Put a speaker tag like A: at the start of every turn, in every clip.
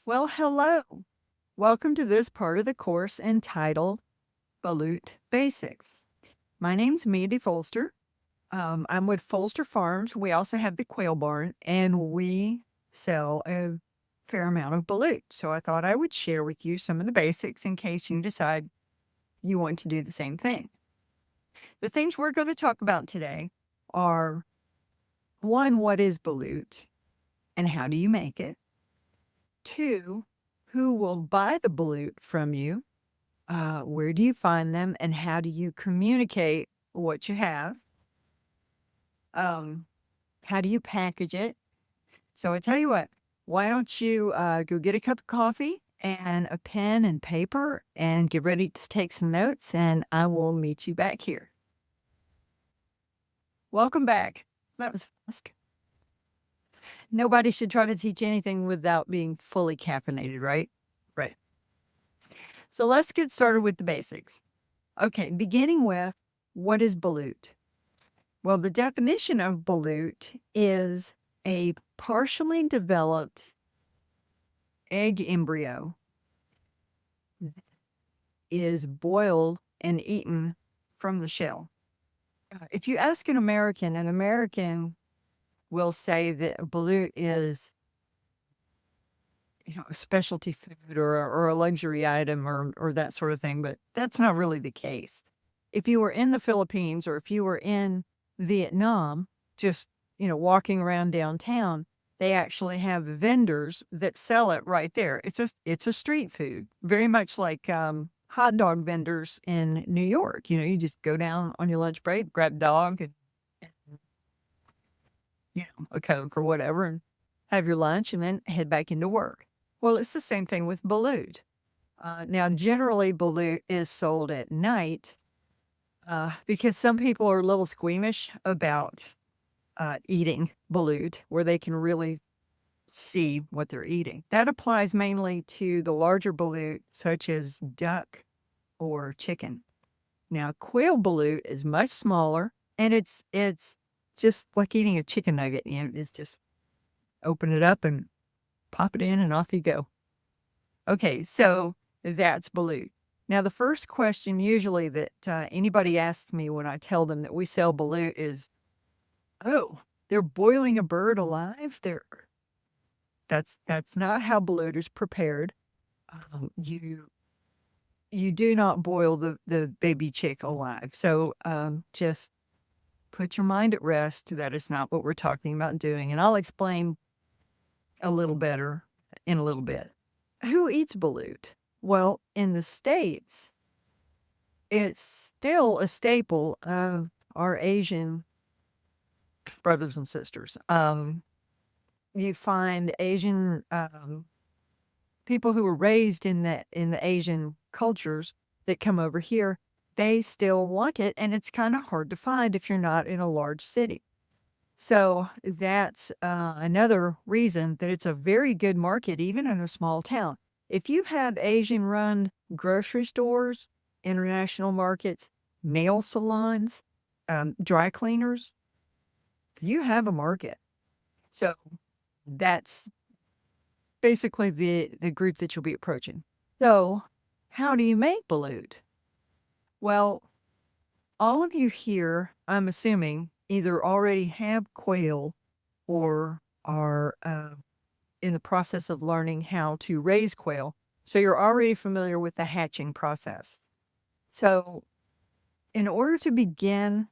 A: Well, hello. Welcome to this part of the course entitled Balut Basics. My name's Mandy Folster. I'm with Folster Farms. We also have the Quail Barn, and we sell a fair amount of balut. So I thought I would share with you some of the basics in case you decide you want to do the same thing. The things we're going to talk about today are one, what is balut and how do you make it? Two, who will buy the balut from you? Where do you find them and how do you communicate what you have? Um, how do you package it? So I tell you what, why don't you go get a cup of coffee and a pen and paper and get ready to take some notes, and I will meet you back here. Welcome back. That was fast. Nobody should try to teach anything without being fully caffeinated, right? Right. So let's get started with the basics. Okay, beginning with what is balut? Well, the definition of balut is a partially developed egg embryo is boiled and eaten from the shell. If you ask an American will say that balut is, a specialty food or a luxury item or that sort of thing, but that's not really the case. If you were in the Philippines or if you were in Vietnam, just, walking around downtown, they actually have vendors that sell it right there. It's a street food, very much like hot dog vendors in New York. You just go down on your lunch break, grab a dog and a Coke or whatever, and have your lunch and then head back into work. Well, it's the same thing with balut. Now, generally, balut is sold at night because some people are a little squeamish about eating balut, where they can really see what they're eating. That applies mainly to the larger balut, such as duck or chicken. Now, quail balut is much smaller, and it's just like eating a chicken nugget. It's just open it up and pop it in, and off you go. Okay, so that's balut. Now, the first question usually that anybody asks me when I tell them that we sell balut is, "Oh, they're boiling a bird alive?" That's not how balut is prepared. You do not boil the baby chick alive. So just put your mind at rest. That is not what we're talking about doing, and I'll explain a little better in a little bit. Who eats balut? Well, in the States, it's still a staple of our Asian brothers and sisters. You find Asian people who were raised in the Asian cultures that come over here, they still want it, and it's kind of hard to find if you're not in a large city. So that's another reason that it's a very good market, even in a small town. If you have Asian run grocery stores, international markets, nail salons, dry cleaners, you have a market. So that's basically the group that you'll be approaching. So, how do you make balut? Well, all of you here, I'm assuming, either already have quail or are in the process of learning how to raise quail. So you're already familiar with the hatching process. So, in order to begin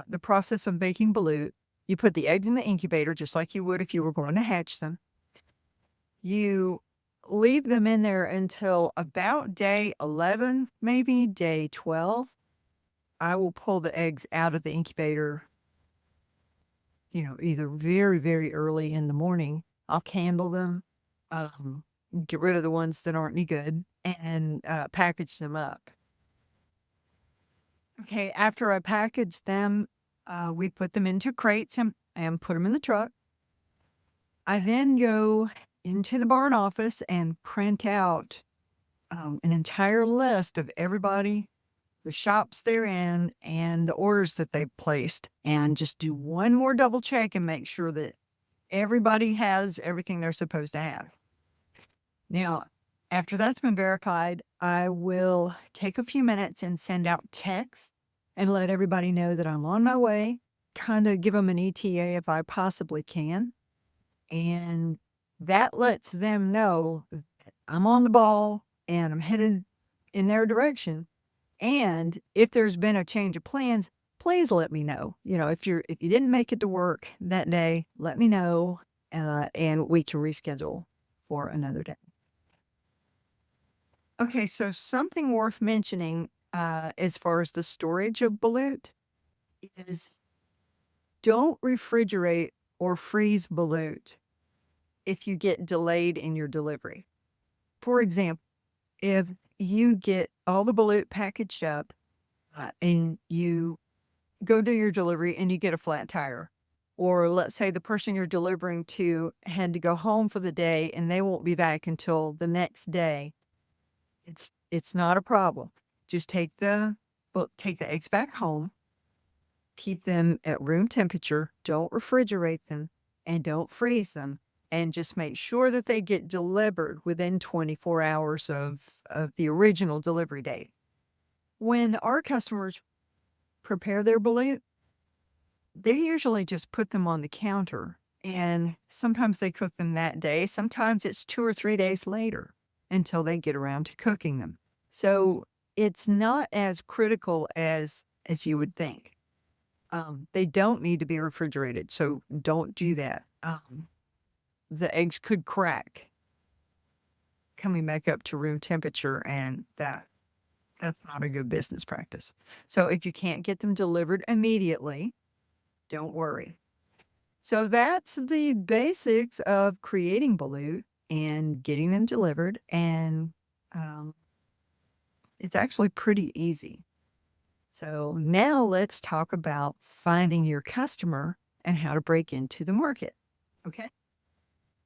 A: the process of making balut, you put the eggs in the incubator just like you would if you were going to hatch them. You leave them in there until about day 11, maybe day 12. I will pull the eggs out of the incubator, either very, very early in the morning. I'll candle them, um, get rid of the ones that aren't any good, and package them up. Okay, after I package them, we put them into crates and put them in the truck. I then go into the barn office and print out an entire list of everybody, the shops they're in, and the orders that they've placed, and just do one more double check and make sure that everybody has everything they're supposed to have. Now, after that's been verified, I will take a few minutes and send out texts and let everybody know that I'm on my way, kind of give them an ETA if I possibly can. And that lets them know that I'm on the ball and I'm headed in their direction. And if there's been a change of plans, please let me know. If you didn't make it to work that day, let me know, and we can reschedule for another day. Okay, so something worth mentioning, as far as the storage of balut is don't refrigerate or freeze balut if you get delayed in your delivery. For example, if you get all the balut packaged up, and you go do your delivery and you get a flat tire, or let's say the person you're delivering to had to go home for the day and they won't be back until the next day, it's not a problem. Just take the eggs back home, keep them at room temperature, don't refrigerate them, and don't freeze them, and just make sure that they get delivered within 24 hours of the original delivery date. When our customers prepare their balut, they usually just put them on the counter, and sometimes they cook them that day. Sometimes it's 2 or 3 days later until they get around to cooking them. So, it's not as critical as you would think. They don't need to be refrigerated, so don't do that. The eggs could crack coming back up to room temperature, and that's not a good business practice. So, if you can't get them delivered immediately, don't worry. So that's the basics of creating balut and getting them delivered, and um, it's actually pretty easy. So now let's talk about finding your customer and how to break into the market. Okay.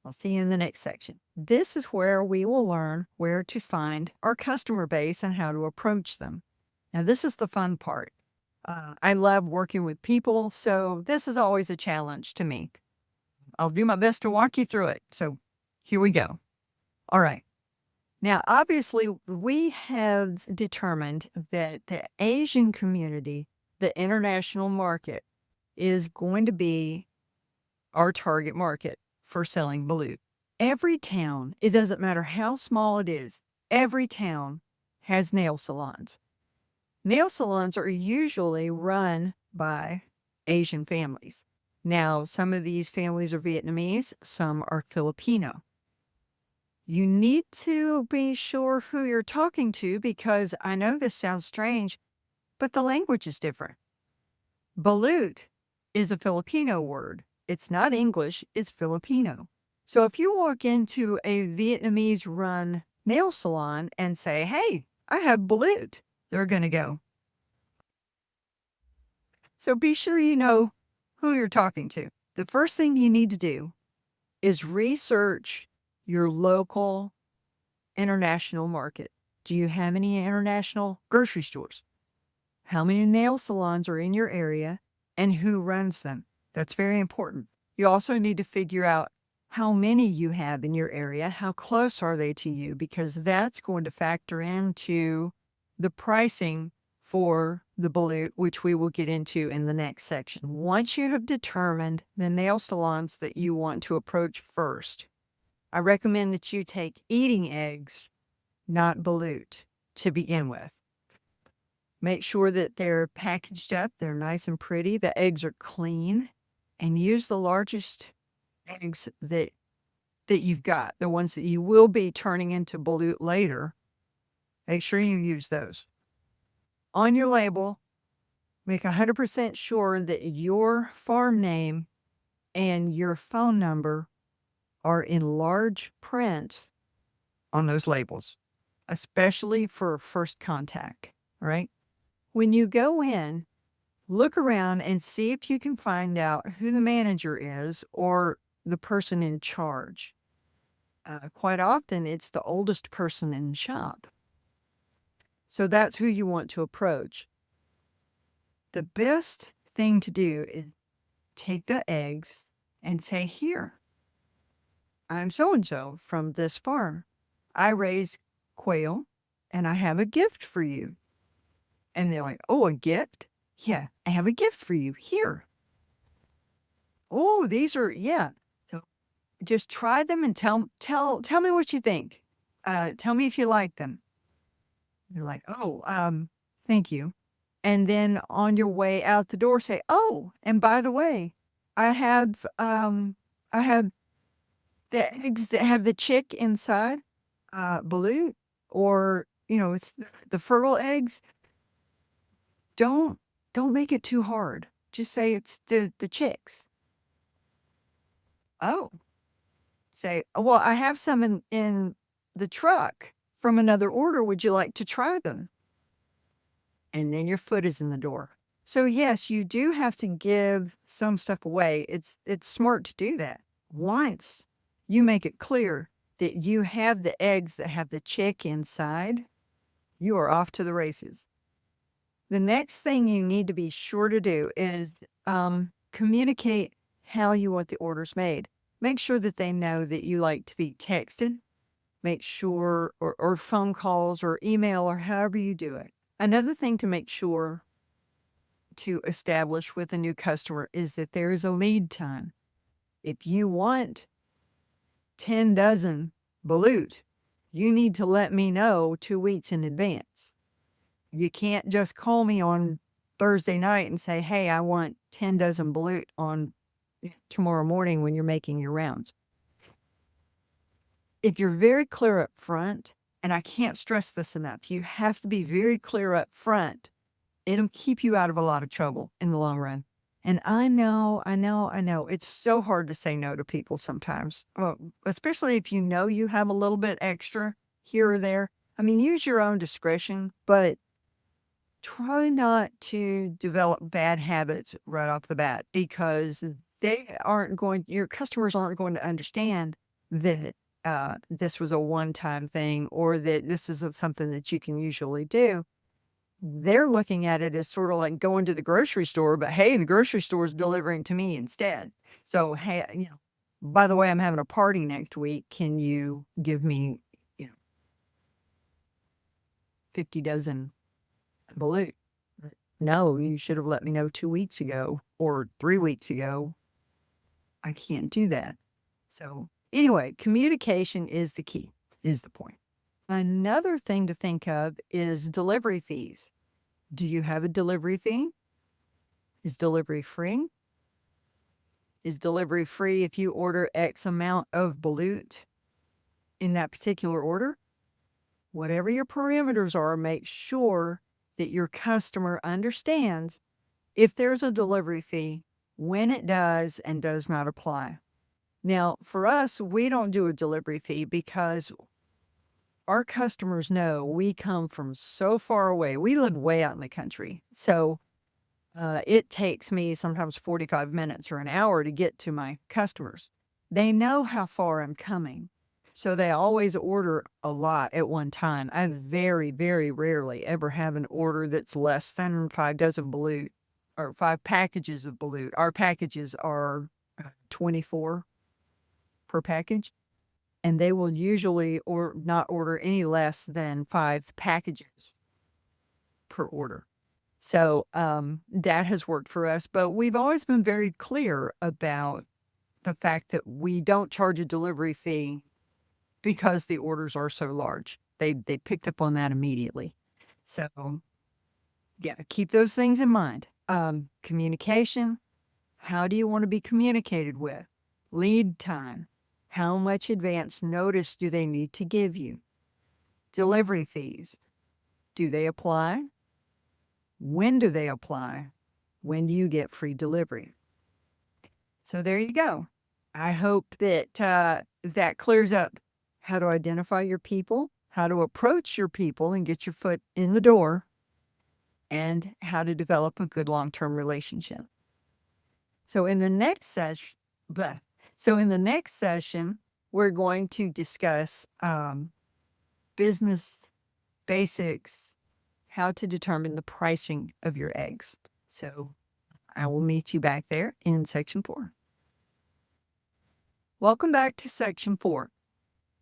A: I'll see you in the next section. This is where we will learn where to find our customer base and how to approach them. Now, this is the fun part. I love working with people, so this is always a challenge to me. I'll do my best to walk you through it. So here we go. All right. Now, obviously, we have determined that the Asian community, the international market, is going to be our target market for selling balut. Every town, it doesn't matter how small it is, every town has nail salons. Nail salons are usually run by Asian families. Now, some of these families are Vietnamese, some are Filipino. You need to be sure who you're talking to because I know this sounds strange, but the language is different. Balut is a Filipino word. It's not English, it's Filipino. So if you walk into a Vietnamese run nail salon and say, "Hey, I have balut," they're going to go. So be sure you know who you're talking to. The first thing you need to do is research your local international market. Do you have any international grocery stores? How many nail salons are in your area and who runs them? That's very important. You also need to figure out how many you have in your area. How close are they to you? Because that's going to factor into the pricing for the balut, which we will get into in the next section. Once you have determined the nail salons that you want to approach first, I recommend that you take eating eggs, not balut, to begin with. Make sure that they're packaged up, they're nice and pretty, the eggs are clean, and use the largest eggs that you've got, the ones that you will be turning into balut later. Make sure you use those. On your label, make 100% sure that your farm name and your phone number are in large print on those labels, especially for first contact, right? When you go in, look around and see if you can find out who the manager is or the person in charge. Quite often, it's the oldest person in the shop. So that's who you want to approach. The best thing to do is take the eggs and say, "Here, I'm so and so from this farm. I raise quail and I have a gift for you. And they're like, oh, a gift? Yeah, I have a gift for you here. Oh, these are, yeah. So just try them and tell me what you think. Tell me if you like them. You're like, oh, thank you. And then on your way out the door, say, oh, and by the way, I have, I have the eggs that have the chick inside, balut, or, it's the fertile eggs. Don't, don't make it too hard. Just say it's the chicks. Oh, say, "Oh, well, I have some in the truck from another order. Would you like to try them?" And then your foot is in the door. So yes, you do have to give some stuff away. It's smart to do that. Once you make it clear that you have the eggs that have the chick inside, you are off to the races. The next thing you need to be sure to do is communicate how you want the orders made. Make sure that they know that you like to be texted. Make sure, or phone calls or email or however you do it. Another thing to make sure to establish with a new customer is that there is a lead time. If you want 10 dozen balut, you need to let me know 2 weeks in advance. You can't just call me on Thursday night and say, hey, I want 10 dozen balut on tomorrow morning when you're making your rounds. If you're very clear up front, and I can't stress this enough, you have to be very clear up front. It'll keep you out of a lot of trouble in the long run. And I know. It's so hard to say no to people sometimes, well, especially if you have a little bit extra here or there. I mean, use your own discretion, but try not to develop bad habits right off the bat because your customers aren't going to understand that this was a one-time thing or that this isn't something that you can usually do. They're looking at it as sort of like going to the grocery store, but hey, the grocery store is delivering to me instead. So, hey, by the way, I'm having a party next week. Can you give me, you know, 50 dozen balut? No, you should have let me know 2 weeks ago or 3 weeks ago. I can't do that. So, anyway, communication is the key, is the point. Another thing to think of is delivery fees. Do you have a delivery fee? Is delivery free? Is delivery free if you order X amount of balut in that particular order? Whatever your parameters are, make sure that your customer understands if there's a delivery fee, when it does and does not apply. Now, for us, we don't do a delivery fee because our customers know we come from so far away. We live way out in the country. So it takes me sometimes 45 minutes or an hour to get to my customers. They know how far I'm coming. So they always order a lot at one time. I very, very rarely ever have an order that's less than 5 dozen balut or 5 packages of balut. Our packages are 24 per package, and they will usually or not order any less than 5 packages per order. So that has worked for us, but we've always been very clear about the fact that we don't charge a delivery fee because the orders are so large. They picked up on that immediately. So yeah, keep those things in mind. Communication. How do you want to be communicated with? Lead time. How much advance notice do they need to give you? Delivery fees. Do they apply? When do they apply? When do you get free delivery? So there you go. I hope that that clears up how to identify your people, how to approach your people and get your foot in the door, and how to develop a good long-term relationship. So in the next session, we're going to discuss business basics, how to determine the pricing of your eggs. So I will meet you back there in section 4. Welcome back to section 4.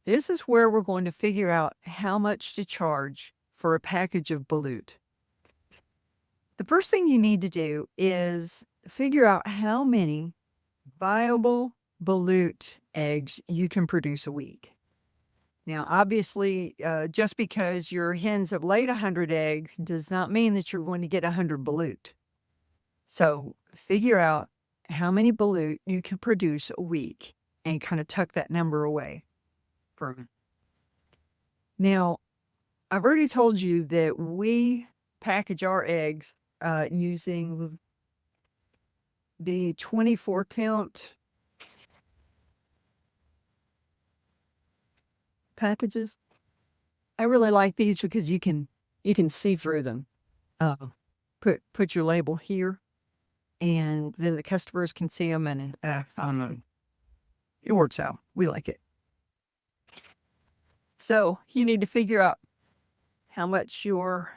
A: This is where we're going to figure out how much to charge for a package of balut. The first thing you need to do is figure out how many viable balut eggs you can produce a week. Now, obviously, just because your hens have laid 100 eggs does not mean that you're going to get 100 balut. So figure out how many balut you can produce a week and kind of tuck that number away for me. Now, I've already told you that we package our eggs using the 24 count packages. I really like these because you can see through them. Put your label here, and then the customers can see them, and I don't know, it works out. We like it. So you need to figure out how much your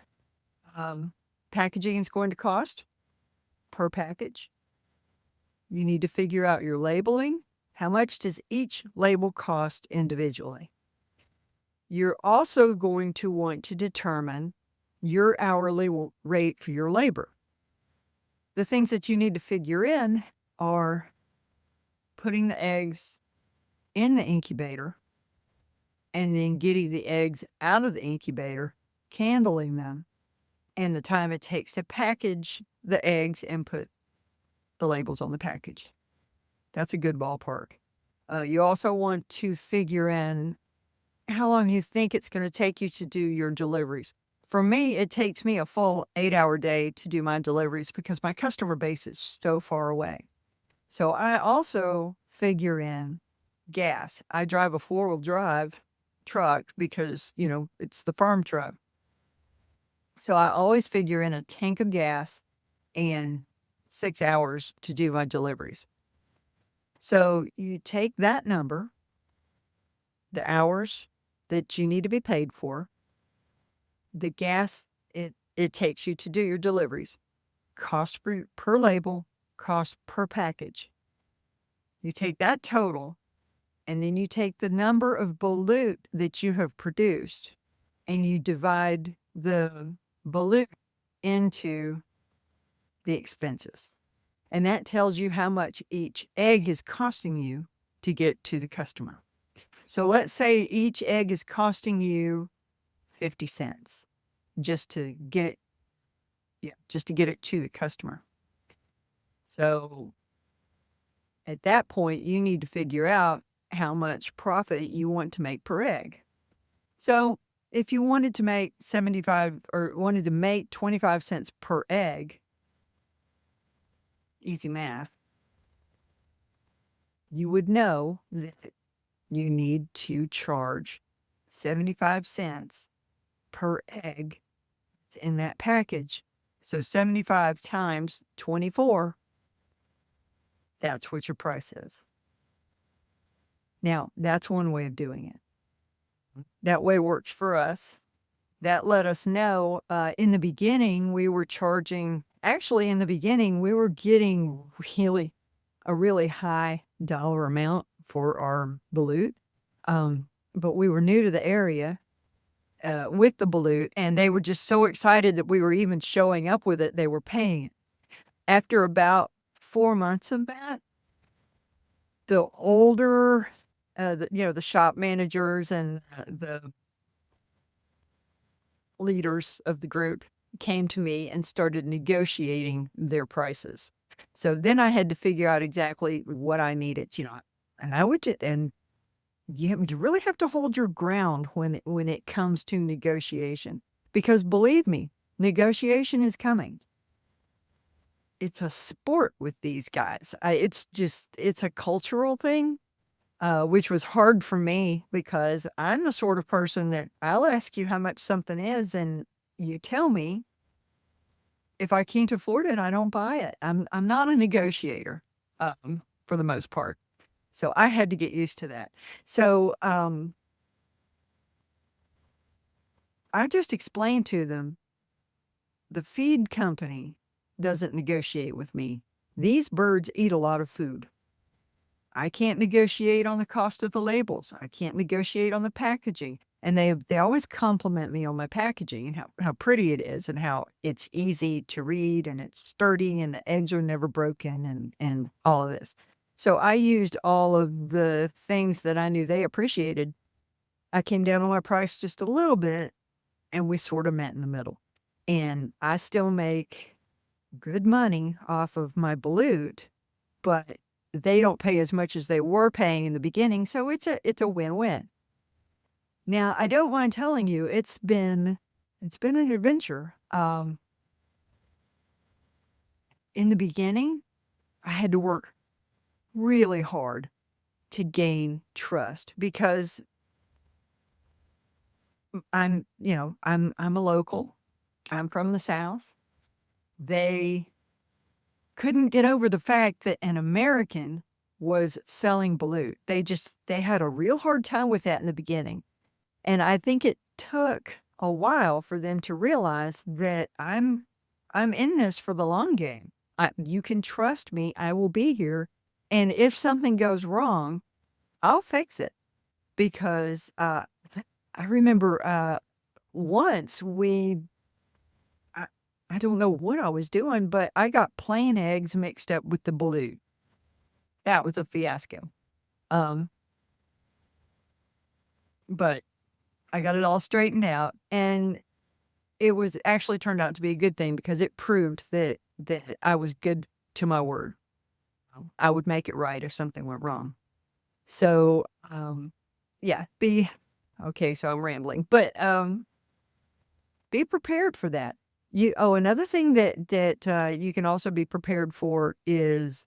A: packaging is going to cost per package. You need to figure out your labeling. How much does each label cost individually? You're also going to want to determine your hourly rate for your labor. The things that you need to figure in are putting the eggs in the incubator and then getting the eggs out of the incubator, candling them, and the time it takes to package the eggs and put the labels on the package. That's a good ballpark. You also want to figure in how long you think it's going to take you to do your deliveries. For me, it takes me a full 8-hour day to do my deliveries because my customer base is so far away. So I also figure in gas. I drive a 4-wheel drive truck because, it's the farm truck. So I always figure in a tank of gas and 6 hours to do my deliveries. So you take that number, the hours that you need to be paid for, the gas it takes you to do your deliveries, cost per label, cost per package. You take that total, and then you take the number of balut that you have produced, and you divide the balut into the expenses. And that tells you how much each egg is costing you to get to the customer. So let's say each egg is costing you 50 cents just to get it to the customer. So at that point, you need to figure out how much profit you want to make per egg. So if you wanted to make 25 cents per egg, easy math, you would know that you need to charge 75 cents per egg in that package. So 75 times 24, that's what your price is. Now, that's one way of doing it. That way works for us. That let us know in the beginning we were getting a really high dollar amount for our balut. But we were new to the area with the balut, and they were just so excited that we were even showing up with it. They were paying it. After about 4 months of that, the older, the shop managers and the leaders of the group came to me and started negotiating their prices. So then I had to figure out exactly what I needed, and you really have to hold your ground when it comes to negotiation, because believe me, negotiation is coming. It's a sport with these guys. It's a cultural thing, which was hard for me because I'm the sort of person that I'll ask you how much something is, and you tell me. If I can't afford it, I don't buy it. I'm not a negotiator, for the most part. So I had to get used to that. So I just explained to them, the feed company doesn't negotiate with me. These birds eat a lot of food. I can't negotiate on the cost of the labels. I can't negotiate on the packaging. And they always compliment me on my packaging and how pretty it is and how it's easy to read and it's sturdy and the eggs are never broken and all of this. So I used all of the things that I knew they appreciated. I came down on my price just a little bit and we sort of met in the middle. And I still make good money off of my balut, but they don't pay as much as they were paying in the beginning, so it's a win-win. Now, I don't mind telling you, it's been an adventure. In the beginning, I had to work really hard to gain trust because I'm a local. I'm from the South. They couldn't get over the fact that an American was selling balut. They had a real hard time with that in the beginning. And I think it took a while for them to realize that I'm in this for the long game. You can trust me. I will be here. And if something goes wrong, I'll fix it because I remember once I, I don't know what I was doing, but I got plain eggs mixed up with the balut. That was a fiasco. Um, but I got it all straightened out, and it was actually turned out to be a good thing because it proved that I was good to my word. I would make it right if something went wrong. So, yeah, be okay, so I'm rambling, but, be prepared for that. Another thing that you can also be prepared for is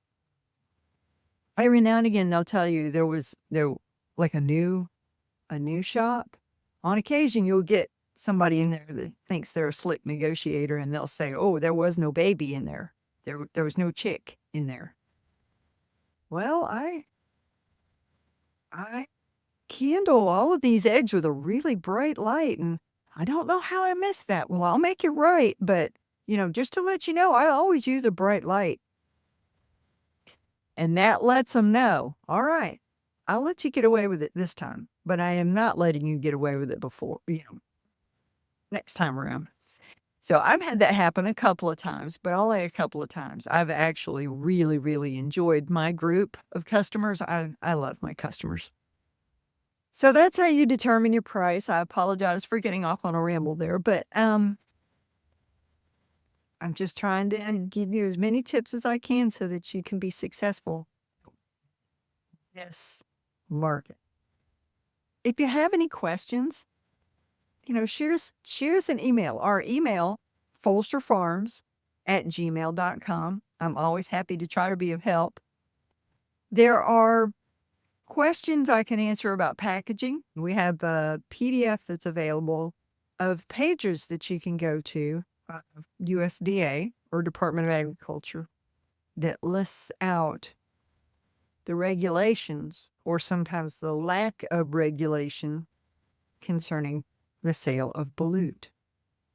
A: every now and again, they'll tell you there like a new shop. On occasion, you'll get somebody in there that thinks they're a slick negotiator, and they'll say, "Oh, there was no baby in there. There was no chick in there." Well, I candle all of these eggs with a really bright light, and I don't know how I missed that. Well, I'll make it right, but, just to let you know, I always use a bright light, and that lets them know, "All right, I'll let you get away with it this time, but I am not letting you get away with it next time around." So I've had that happen a couple of times, but only a couple of times. I've actually really, really enjoyed my group of customers. I love my customers. So that's how you determine your price. I apologize for getting off on a ramble there, but I'm just trying to give you as many tips as I can so that you can be successful in this market. If you have any questions, shoot us an email. Our email, folsterfarms@gmail.com. I'm always happy to try to be of help. There are questions I can answer about packaging. We have a PDF that's available of pages that you can go to, USDA or Department of Agriculture, that lists out the regulations or sometimes the lack of regulation concerning the sale of balut.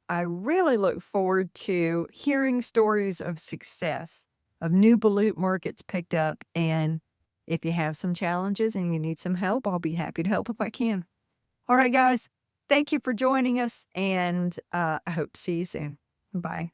A: I really look forward to hearing stories of success, of new balut markets picked up. And if you have some challenges and you need some help, I'll be happy to help if I can. All right, guys, thank you for joining us. And I hope to see you soon. Bye.